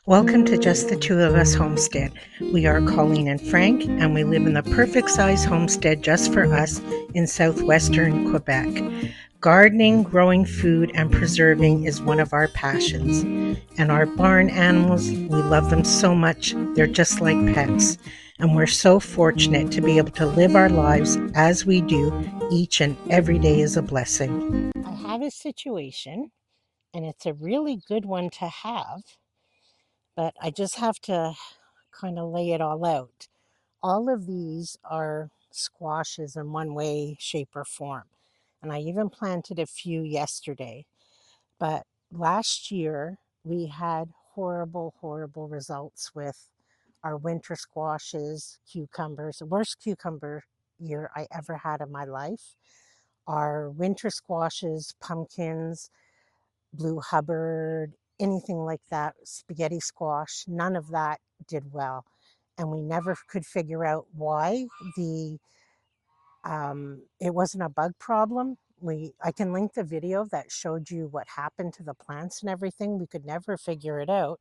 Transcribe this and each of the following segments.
Welcome to Just the Two of Us Homestead. We are Colleen and Frank, and we live in the perfect size homestead just for us in southwestern Quebec. Gardening, growing food, and preserving is one of our passions. And our barn animals, we love them so much, they're just like pets. And we're so fortunate to be able to live our lives as we do. Each and every day is a blessing. I have a situation, and it's a really good one to have, but I just have to kind of lay it all out. All of these are squashes in one way, shape, or form. And I even planted a few yesterday. But last year, we had horrible, horrible results with our winter squashes, cucumbers, the worst cucumber year I ever had in my life. Our winter squashes, pumpkins, blue Hubbard, anything like that, spaghetti squash, none of that did well. And we never could figure out why. It wasn't a bug problem. I can link the video that showed you what happened to the plants and everything. We could never figure it out.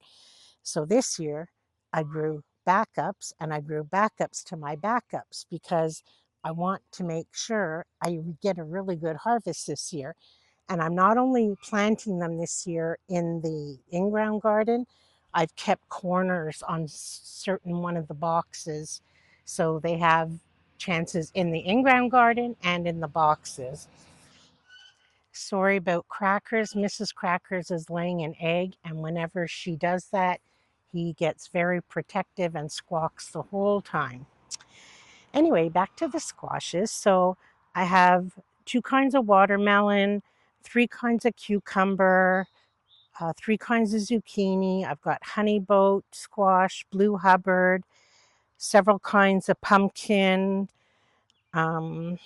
So this year I grew backups, and I grew backups to my backups because I want to make sure I get a really good harvest this year. And I'm not only planting them this year in the in-ground garden, I've kept corners on certain one of the boxes so they have chances in the in-ground garden and in the boxes. Sorry about Crackers. Mrs. Crackers is laying an egg, and whenever she does that, he gets very protective and squawks the whole time. Anyway, back to the squashes. So I have two kinds of watermelon, three kinds of cucumber, three kinds of zucchini. I've got honey boat squash, blue Hubbard, several kinds of pumpkin. Um,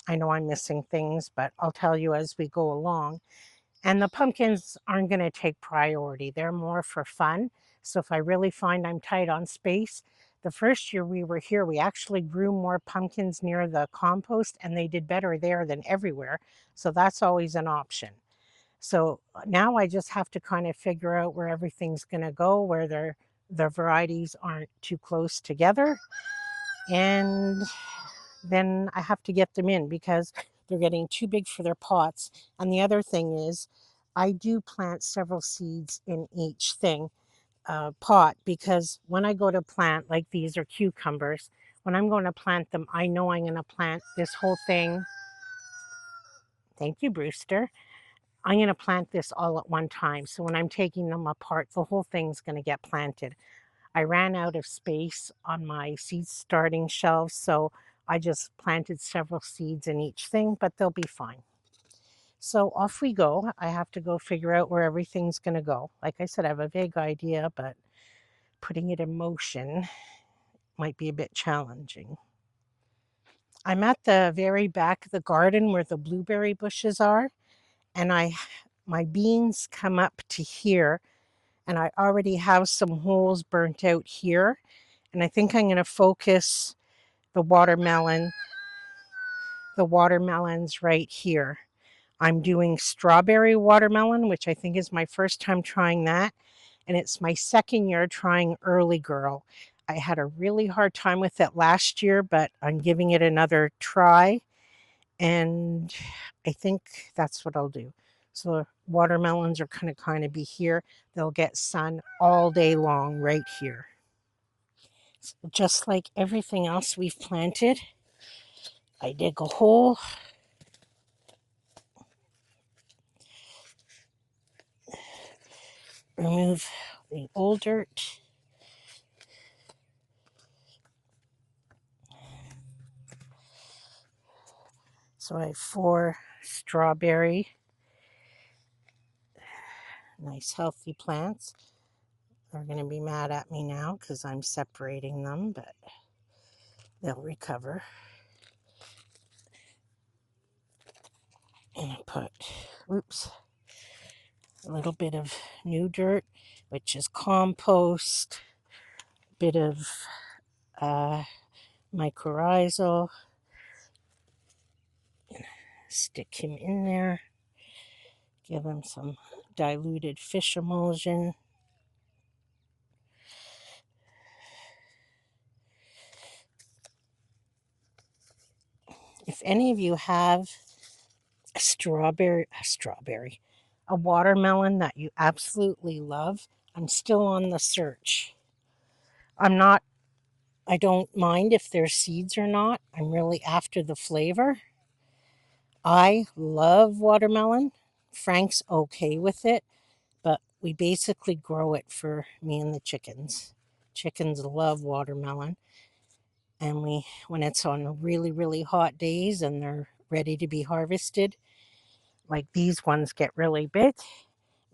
I know I'm missing things, but I'll tell you as we go along. And the pumpkins aren't going to take priority. They're more for fun. So if I really find I'm tight on space, the first year we were here, we actually grew more pumpkins near the compost, and they did better there than everywhere. So that's always an option. So now I just have to kind of figure out where everything's going to go, where the varieties aren't too close together. And then I have to get them in because they're getting too big for their pots. And the other thing is, I do plant several seeds in each pot, because when I go to plant, like these are cucumbers, when I'm going to plant them, I know I'm going to plant this whole thing. Thank you, Brewster. I'm going to plant this all at one time. So when I'm taking them apart, the whole thing's going to get planted. I ran out of space on my seed starting shelves, so I just planted several seeds in each thing, but they'll be fine. So off we go. I have to go figure out where everything's going to go. Like I said, I have a vague idea, but putting it in motion might be a bit challenging. I'm at the very back of the garden where the blueberry bushes are, and my beans come up to here, and I already have some holes burnt out here. And I think I'm going to focus the watermelons right here. I'm doing strawberry watermelon, which I think is my first time trying that. And it's my second year trying Early Girl. I had a really hard time with it last year, but I'm giving it another try. And I think that's what I'll do. So watermelons are going to kind of be here. They'll get sun all day long right here. So just like everything else we've planted, I dig a hole, remove the old dirt, so I have 4 strawberry, nice healthy plants. They're going to be mad at me now because I'm separating them, but they'll recover. And I put, a little bit of new dirt, which is compost, a bit of mycorrhizal. Stick him in there, give him some diluted fish emulsion. If any of you have a watermelon that you absolutely love, I'm still on the search. I don't mind if there's seeds or not. I'm really after the flavor. I love watermelon. Frank's okay with it, but we basically grow it for me and the chickens. Chickens love watermelon. And when it's on really, really hot days and they're ready to be harvested, like these ones get really big,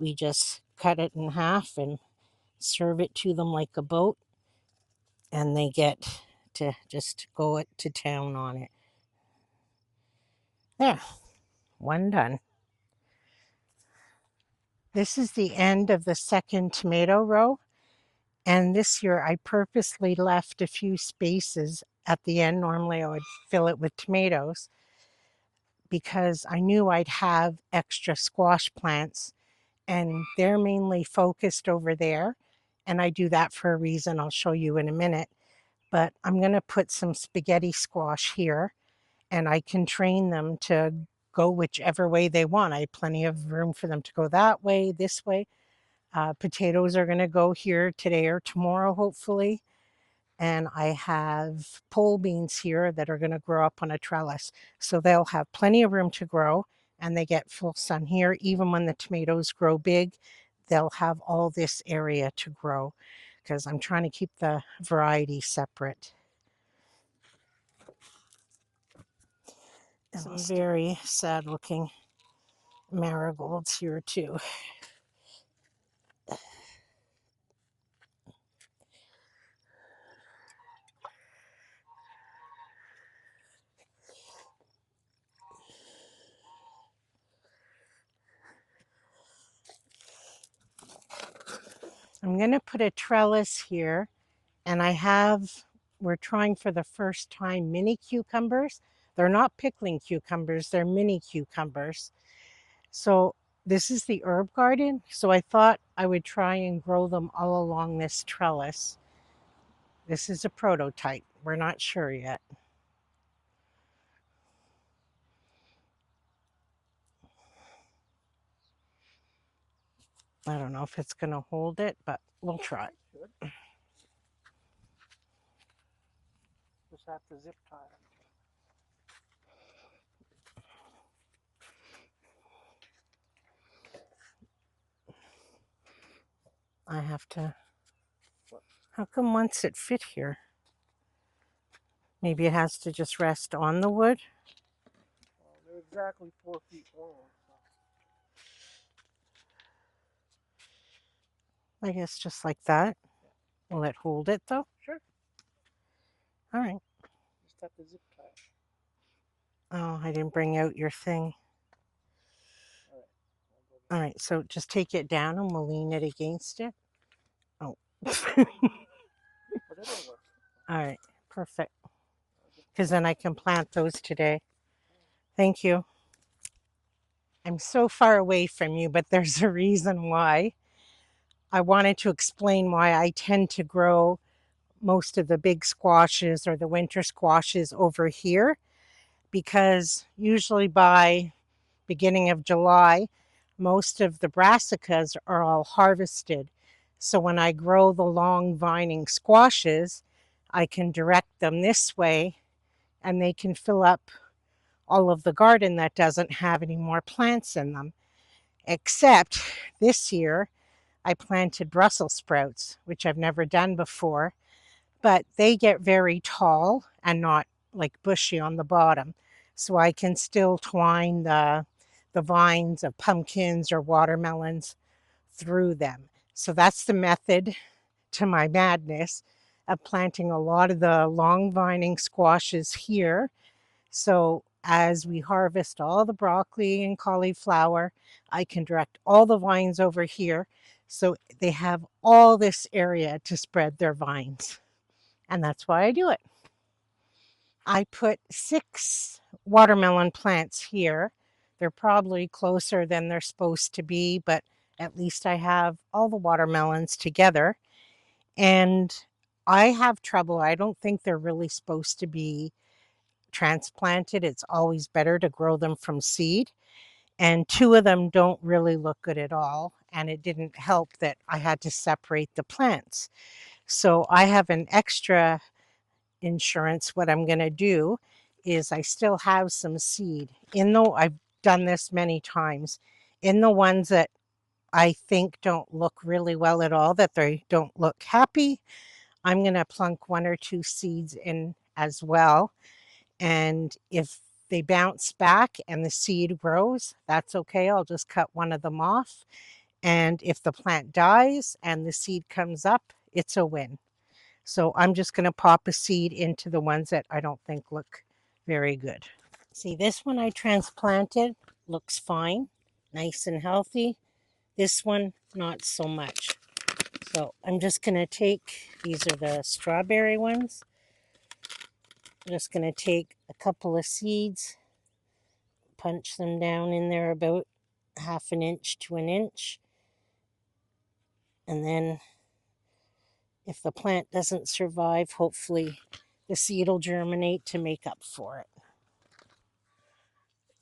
we just cut it in half and serve it to them like a boat, and they get to just go to town on it. There, one done. This is the end of the second tomato row, and this year I purposely left a few spaces at the end. Normally I would fill it with tomatoes because I knew I'd have extra squash plants, and they're mainly focused over there, and I do that for a reason I'll show you in a minute. But I'm going to put some spaghetti squash here, and I can train them to go whichever way they want. I have plenty of room for them to go that way, this way. Potatoes are going to go here today or tomorrow, hopefully. And I have pole beans here that are going to grow up on a trellis. So they'll have plenty of room to grow, and they get full sun here. Even when the tomatoes grow big, they'll have all this area to grow because I'm trying to keep the variety separate. Some very sad looking marigolds here too. I'm going to put a trellis here, and we're trying for the first time mini cucumbers. They're not pickling cucumbers, they're mini cucumbers. So this is the herb garden. So I thought I would try and grow them all along this trellis. This is a prototype. We're not sure yet. I don't know if it's going to hold it, but we'll try. Just have to zip tie it. I have to. How come once it fit here? Maybe it has to just rest on the wood. They're exactly 4 feet long. I guess just like that. Will it hold it though? Sure. All right. Just have to zip tie it. Oh, I didn't bring out your thing. All right, so just take it down and we'll lean it against it. Oh. All right, perfect. Because then I can plant those today. Thank you. I'm so far away from you, but there's a reason why. I wanted to explain why I tend to grow most of the big squashes or the winter squashes over here, because usually by beginning of July, most of the brassicas are all harvested. So when I grow the long vining squashes, I can direct them this way and they can fill up all of the garden that doesn't have any more plants in them. Except this year, I planted Brussels sprouts, which I've never done before, but they get very tall and not like bushy on the bottom. So I can still twine the vines of pumpkins or watermelons through them. So that's the method to my madness of planting a lot of the long vining squashes here. So as we harvest all the broccoli and cauliflower, I can direct all the vines over here. So they have all this area to spread their vines. And that's why I do it. I put 6 watermelon plants here. They're probably closer than they're supposed to be, but at least I have all the watermelons together. And I have trouble. I don't think they're really supposed to be transplanted, it's always better to grow them from seed. And two of them don't really look good at all. And it didn't help that I had to separate the plants. So I have an extra insurance. What I'm going to do is I still have some seed in the, I've done this many times, in the ones that I think don't look really well at all, that they don't look happy. I'm going to plunk one or two seeds in as well. And if they bounce back and the seed grows, that's okay. I'll just cut one of them off. And if the plant dies and the seed comes up, it's a win. So I'm just going to pop a seed into the ones that I don't think look very good. See, this one I transplanted looks fine, nice and healthy. This one, not so much. So I'm just going to take, these are the strawberry ones. I'm just going to take a couple of seeds, punch them down in there about 1/2 inch to 1 inch. And then if the plant doesn't survive, hopefully the seed will germinate to make up for it.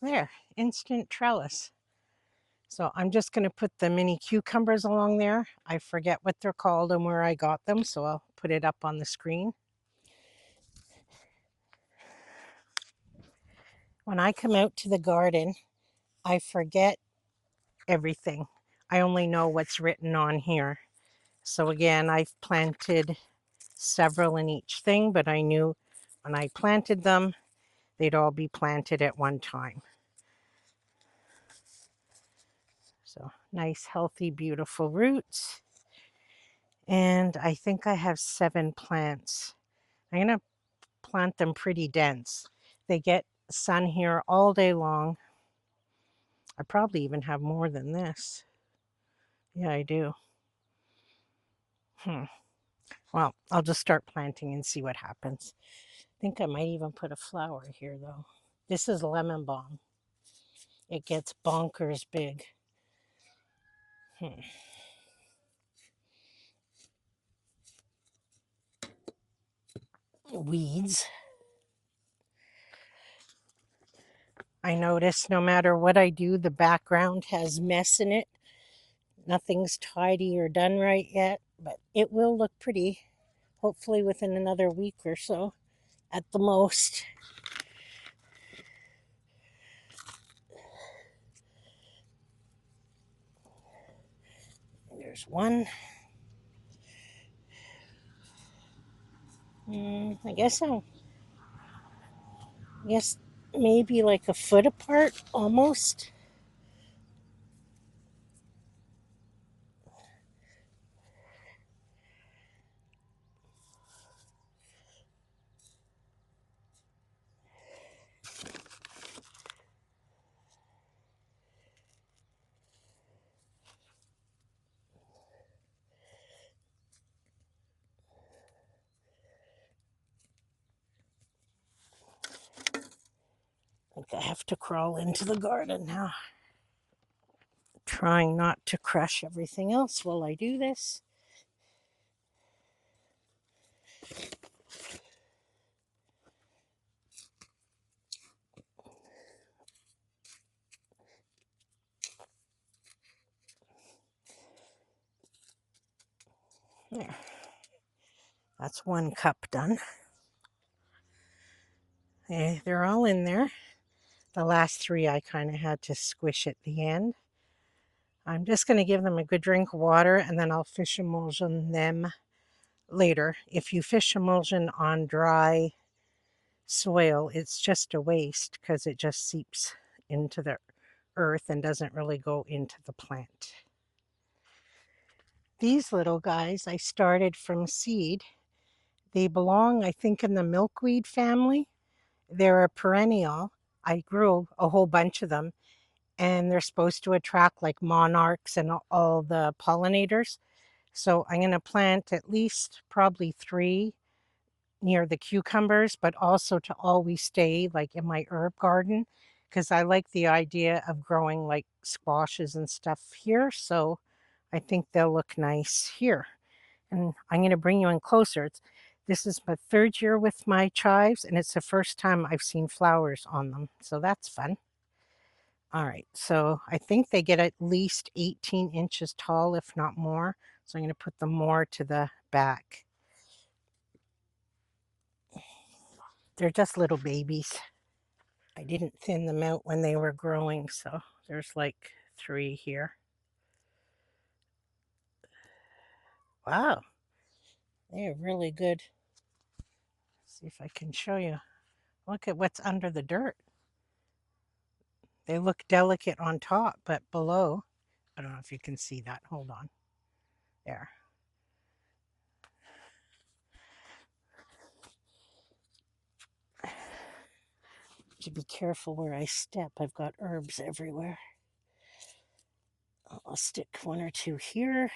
There, instant trellis. So I'm just going to put the mini cucumbers along there. I forget what they're called and where I got them, so I'll put it up on the screen. When I come out to the garden, I forget everything. I only know what's written on here. So again, I've planted several in each thing, but I knew when I planted them, they'd all be planted at one time. So nice, healthy, beautiful roots. And I think I have 7 plants. I'm going to plant them pretty dense. They get sun here all day long. I probably even have more than this. Yeah, I do. Well, I'll just start planting and see what happens. I think I might even put a flower here though. This is lemon balm. It gets bonkers big. Weeds. I notice no matter what I do, the background has mess in it. Nothing's tidy or done right yet, but it will look pretty, hopefully within another week or so at the most. There's one. I guess maybe like a foot apart almost. I think I have to crawl into the garden now. Trying not to crush everything else while I do this. There. That's 1 cup done. They're all in there. The last 3 I kind of had to squish at the end. I'm just going to give them a good drink of water and then I'll fish emulsion them later. If you fish emulsion on dry soil, it's just a waste because it just seeps into the earth and doesn't really go into the plant. These little guys I started from seed. They belong, I think, in the milkweed family. They're a perennial. I grew a whole bunch of them, and they're supposed to attract like monarchs and all the pollinators. So I'm going to plant at least probably 3 near the cucumbers, but also to always stay like in my herb garden because I like the idea of growing like squashes and stuff here. So I think they'll look nice here. And I'm going to bring you in closer. This is my third year with my chives, and it's the first time I've seen flowers on them, so that's fun. All right, so I think they get at least 18 inches tall, if not more. So I'm going to put them more to the back. They're just little babies. I didn't thin them out when they were growing, so there's like 3 here. Wow, they're really good. Let's see if I can show you. Look at what's under the dirt. They look delicate on top, but below, I don't know if you can see that. Hold on. There. To be careful where I step. I've got herbs everywhere. I'll stick 1 or 2 here.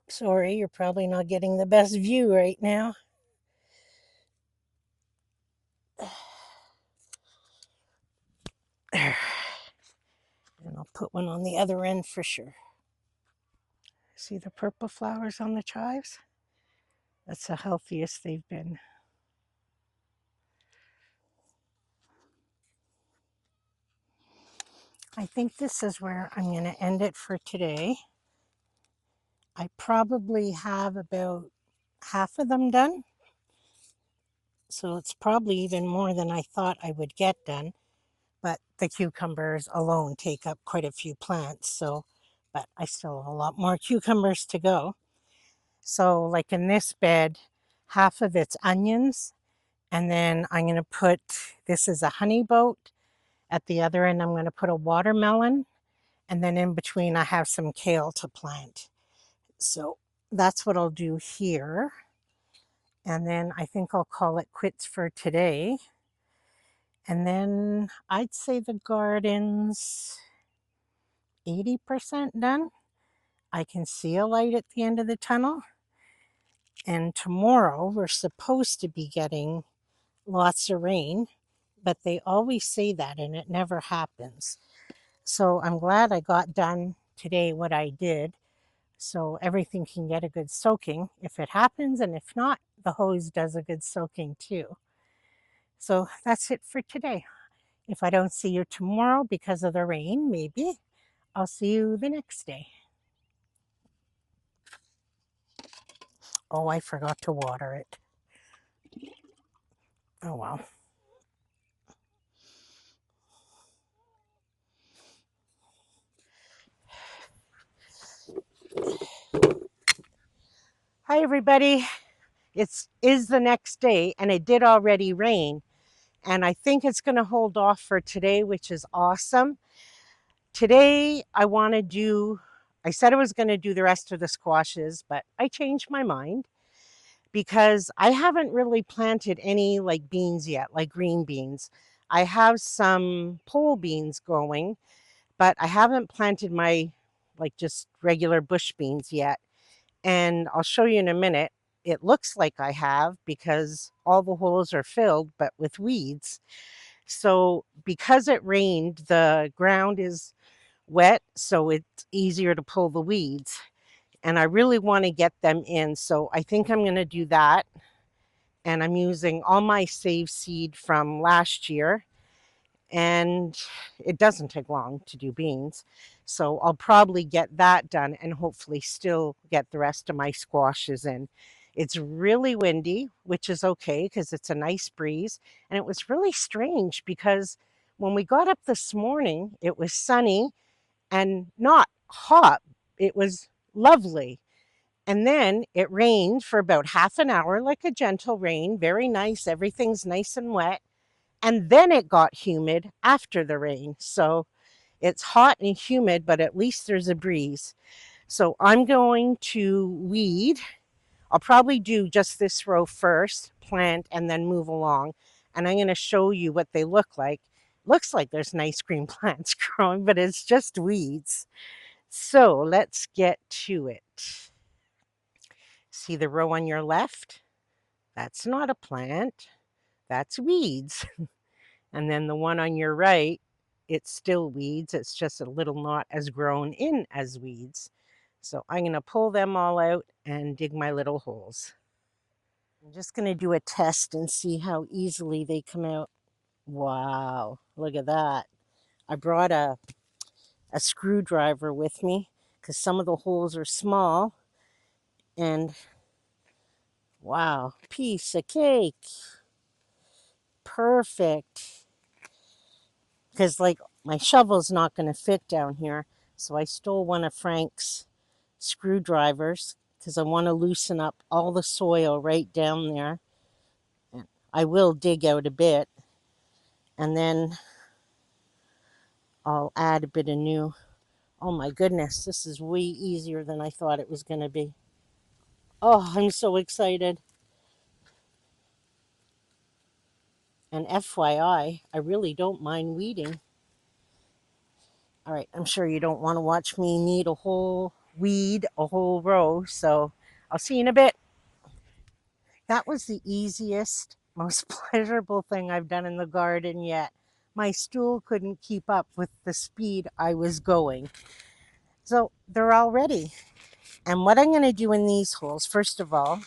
Sorry, you're probably not getting the best view right now. There. And I'll put one on the other end for sure. See the purple flowers on the chives? That's the healthiest they've been. I think this is where I'm going to end it for today. I probably have about half of them done. So it's probably even more than I thought I would get done. But the cucumbers alone take up quite a few plants. So, but I still have a lot more cucumbers to go. So like in this bed, half of it's onions. And then I'm going to put, this is a honey boat. At the other end, I'm going to put a watermelon. And then in between, I have some kale to plant. So that's what I'll do here. And then I think I'll call it quits for today. And then I'd say the garden's 80% done. I can see a light at the end of the tunnel. And tomorrow we're supposed to be getting lots of rain, but they always say that and it never happens. So I'm glad I got done today what I did, so everything can get a good soaking if it happens, and if not, the hose does a good soaking too. So that's it for today. If I don't see you tomorrow because of the rain, maybe I'll see you the next day. Oh, I forgot to water it. Oh well. Hi everybody. Is the next day, and it did already rain, and I think it's going to hold off for today, which is awesome. Today I said I was going to do the rest of the squashes, but I changed my mind because I haven't really planted any like beans yet, like green beans. I have some pole beans going, but I haven't planted my like just regular bush beans yet. And I'll show you in a minute. It looks like I have because all the holes are filled, but with weeds. So because it rained, the ground is wet, so it's easier to pull the weeds. And I really want to get them in. So I think I'm going to do that. And I'm using all my save seed from last year. And it doesn't take long to do beans. So I'll probably get that done and hopefully still get the rest of my squashes in. It's really windy, which is okay because it's a nice breeze. And it was really strange because when we got up this morning, it was sunny and not hot. It was lovely. And then it rained for about half an hour, like a gentle rain, very nice. Everything's nice and wet. And then it got humid after the rain. So it's hot and humid, but at least there's a breeze. So I'm going to weed. I'll probably do just this row first, plant, and then move along. And I'm going to show you what they look like. Looks like there's nice green plants growing, but it's just weeds. So let's get to it. See the row on your left? That's not a plant. That's weeds. And then the one on your right, it's still weeds. It's just a little not as grown in as weeds. So I'm going to pull them all out and dig my little holes. I'm just going to do a test and see how easily they come out. Wow, look at that. I brought a screwdriver with me because some of the holes are small. And wow, piece of cake. Perfect. Because like my shovel's not going to fit down here. So I stole one of Frank's screwdrivers because I want to loosen up all the soil right down there. And I will dig out a bit. And then I'll add a bit of new. Oh my goodness, this is way easier than I thought it was going to be. Oh, I'm so excited. And FYI, I really don't mind weeding. All right, I'm sure you don't want to watch me weed a whole row, so I'll see you in a bit. That was the easiest, most pleasurable thing I've done in the garden yet. My stool couldn't keep up with the speed I was going. So they're all ready. And what I'm going to do in these holes, first of all,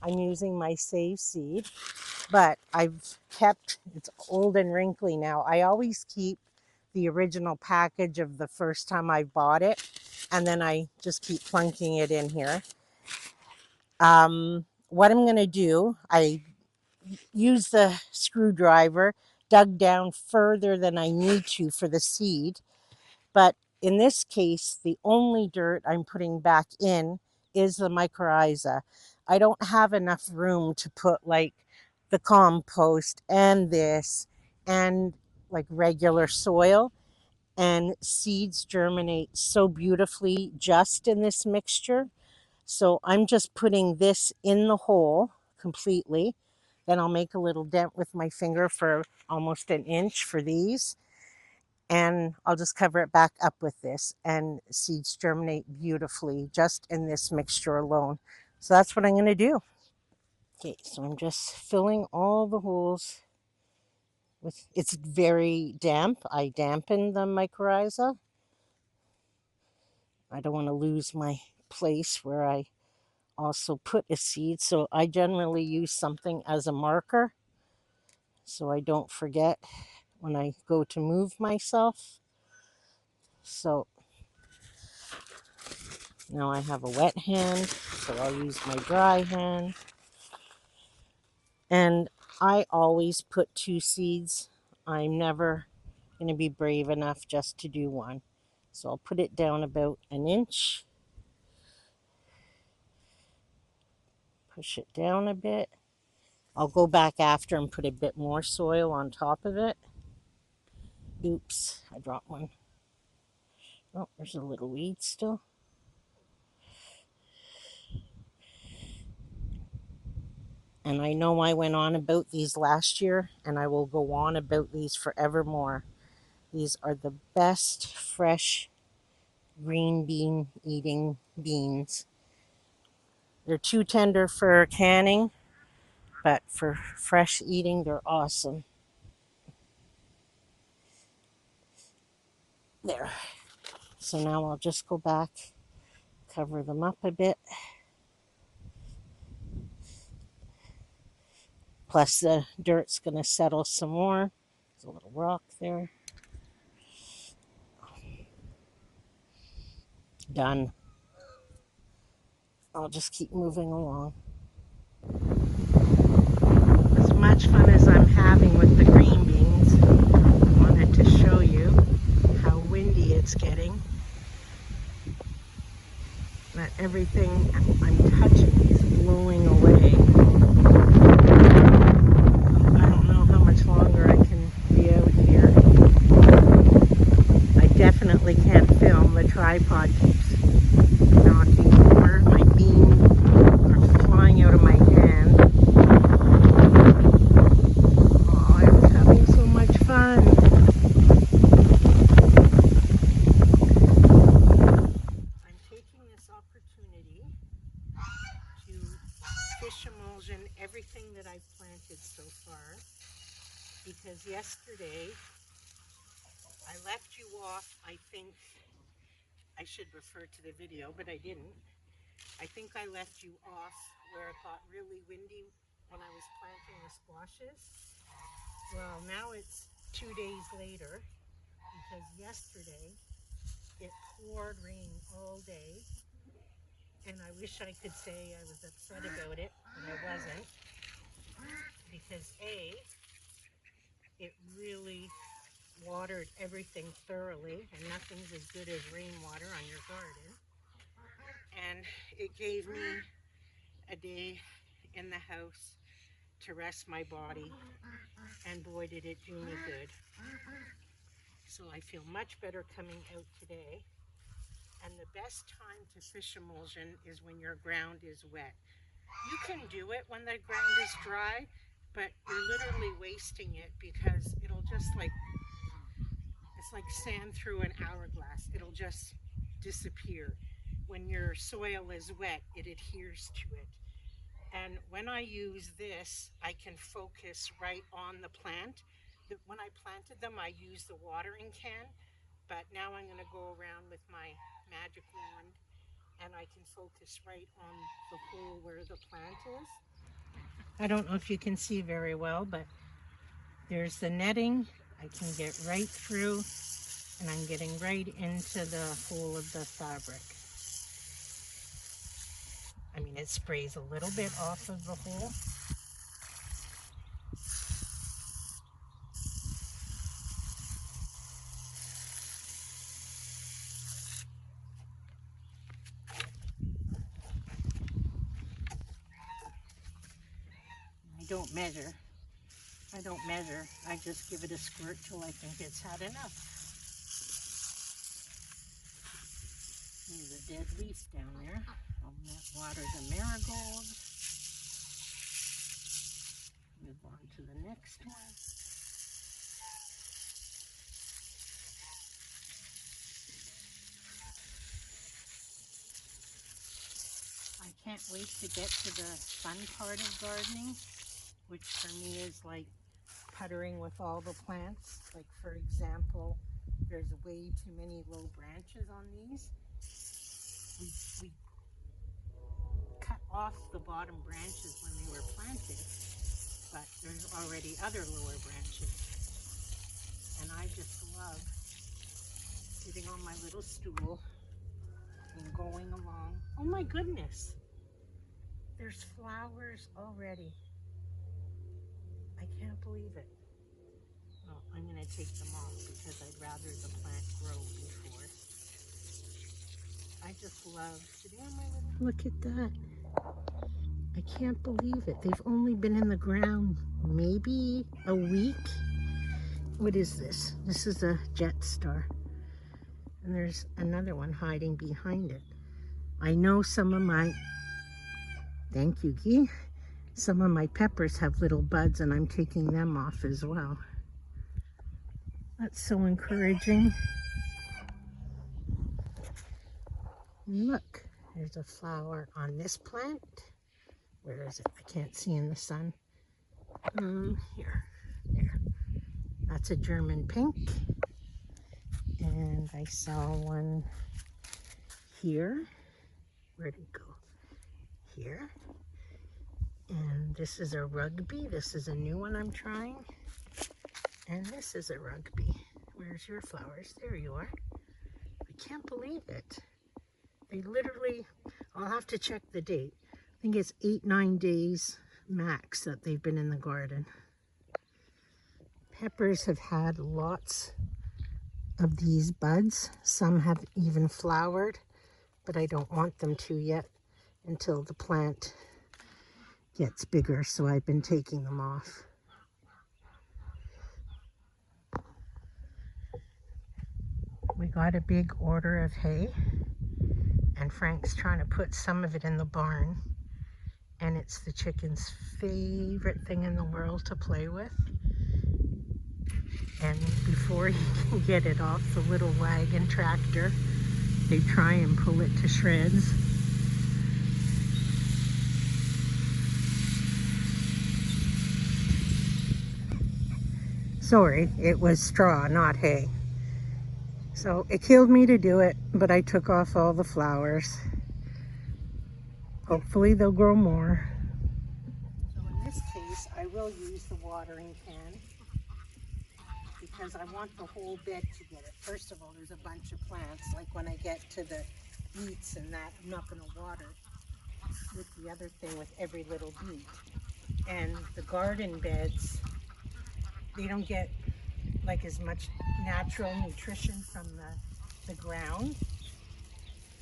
I'm using my save seed, but I've kept, it's old and wrinkly now. I always keep the original package of the first time I bought it, and then I just keep plunking it in here. What I'm going to do, I use the screwdriver, dug down further than I need to for the seed, but in this case, the only dirt I'm putting back in is the mycorrhiza. I don't have enough room to put like the compost and this and like regular soil. And seeds germinate so beautifully just in this mixture. So I'm just putting this in the hole completely. Then I'll make a little dent with my finger for almost an inch for these. And I'll just cover it back up with this, and seeds germinate beautifully just in this mixture alone. So that's what I'm going to do. Okay, so I'm just filling all the holes with, it's very damp. I dampen the mycorrhiza. I don't want to lose my place where I also put a seed. So I generally use something as a marker so I don't forget when I go to move myself. So now I have a wet hand, so I'll use my dry hand. And I always put 2 seeds. I'm never going to be brave enough just to do 1. So I'll put it down about an inch. Push it down a bit. I'll go back after and put a bit more soil on top of it. Oops, I dropped one. Oh, there's a little weed still. And I know I went on about these last year, and I will go on about these forevermore. These are the best fresh green bean eating beans. They're too tender for canning, but for fresh eating, they're awesome. There. So now I'll just go back, cover them up a bit. Plus the dirt's going to settle some more. There's a little rock there. Done. I'll just keep moving along. As much fun as I'm having with the green beans, I wanted to show you how windy it's getting. That everything I'm touching is blowing away. I don't know how much longer I can be out here. I definitely can't film. The tripod keeps knocking over. My beans are flying out of my hand. Oh, I'm having so much fun. I'm taking this opportunity to fish emulsion everything that I've planted so far, because yesterday left you off, I think, I should refer to the video, but I didn't. I think I left you off where it got really windy when I was planting the squashes. Well, now it's 2 days later because yesterday it poured rain all day, and I wish I could say I was upset about it, but I wasn't, because A, it really watered everything thoroughly, and nothing's as good as rainwater on your garden. And it gave me a day in the house to rest my body, and boy did it do me good. So I feel much better coming out today. And the best time to fish emulsion is when your ground is wet. You can do it when the ground is dry, but you're literally wasting it because it'll just it's like sand through an hourglass. It'll just disappear. When your soil is wet, it adheres to it. And when I use this, I can focus right on the plant. When I planted them, I used the watering can, but now I'm going to go around with my magic wand and I can focus right on the hole where the plant is. I don't know if you can see very well, but there's the netting. I can get right through, and I'm getting right into the hole of the fabric. I mean, it sprays a little bit off of the hole. I don't measure. I just give it a squirt till I think it's had enough. There's a dead leaf down there. I'll water the marigold. Move on to the next one. I can't wait to get to the fun part of gardening, which for me is like puttering with all the plants. Like, for example, there's way too many low branches on these. We cut off the bottom branches when they were planted, but there's already other lower branches. And I just love sitting on my little stool and going along. Oh my goodness, there's flowers already. I can't believe it. Well, I'm going to take them off because I'd rather the plant grow before. I just love sitting on my little... Look at that. I can't believe it. They've only been in the ground maybe a week. What is this? This is a jet star. And there's another one hiding behind it. I know some of my... Thank you, Guy. Some of my peppers have little buds, and I'm taking them off as well. That's so encouraging. Look, there's a flower on this plant. Where is it? I can't see in the sun. Here, there. That's a German pink. And I saw one here. Where'd it go? Here. And this is a rugby. This is a new one I'm trying. And this is a rugby. Where's your flowers? There you are. I can't believe it. They literally, I'll have to check the date. I think it's 8-9 days max that they've been in the garden. Peppers have had lots of these buds. Some have even flowered, but I don't want them to yet until the plant gets bigger, so I've been taking them off. We got a big order of hay, and Frank's trying to put some of it in the barn, and it's the chicken's favorite thing in the world to play with. And before he can get it off the little wagon tractor, they try and pull it to shreds. Sorry, it was straw, not hay. So it killed me to do it, but I took off all the flowers. Hopefully they'll grow more. So in this case, I will use the watering can because I want the whole bed to get it. First of all, there's a bunch of plants. Like when I get to the beets and that, I'm not going to water with the other thing with every little beet. And the garden beds, they don't get like as much natural nutrition from the ground.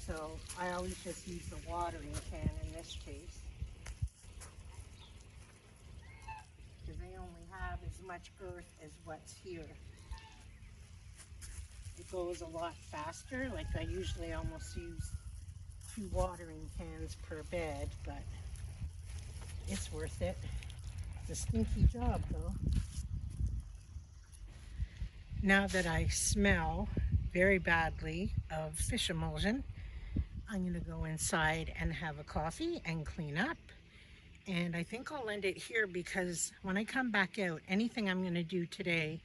So I always just use the watering can in this case, because they only have as much earth as what's here. It goes a lot faster. Like I usually almost use 2 watering cans per bed, but it's worth it. It's a stinky job though. Now that I smell very badly of fish emulsion, I'm going to go inside and have a coffee and clean up. And I think I'll end it here because when I come back out, anything I'm going to do today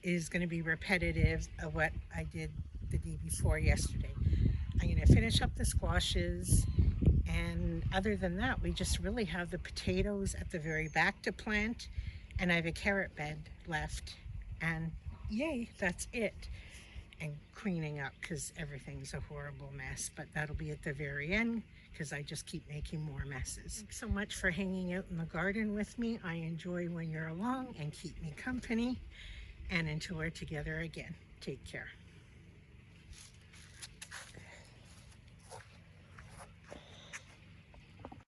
is going to be repetitive of what I did the day before yesterday. I'm going to finish up the squashes, and other than that, we just really have the potatoes at the very back to plant, and I have a carrot bed left, and yay, that's it. And cleaning up because everything's a horrible mess, but that'll be at the very end because I just keep making more messes. Thanks so much for hanging out in the garden with me. I enjoy when you're along and keep me company, and until we're together again, take care.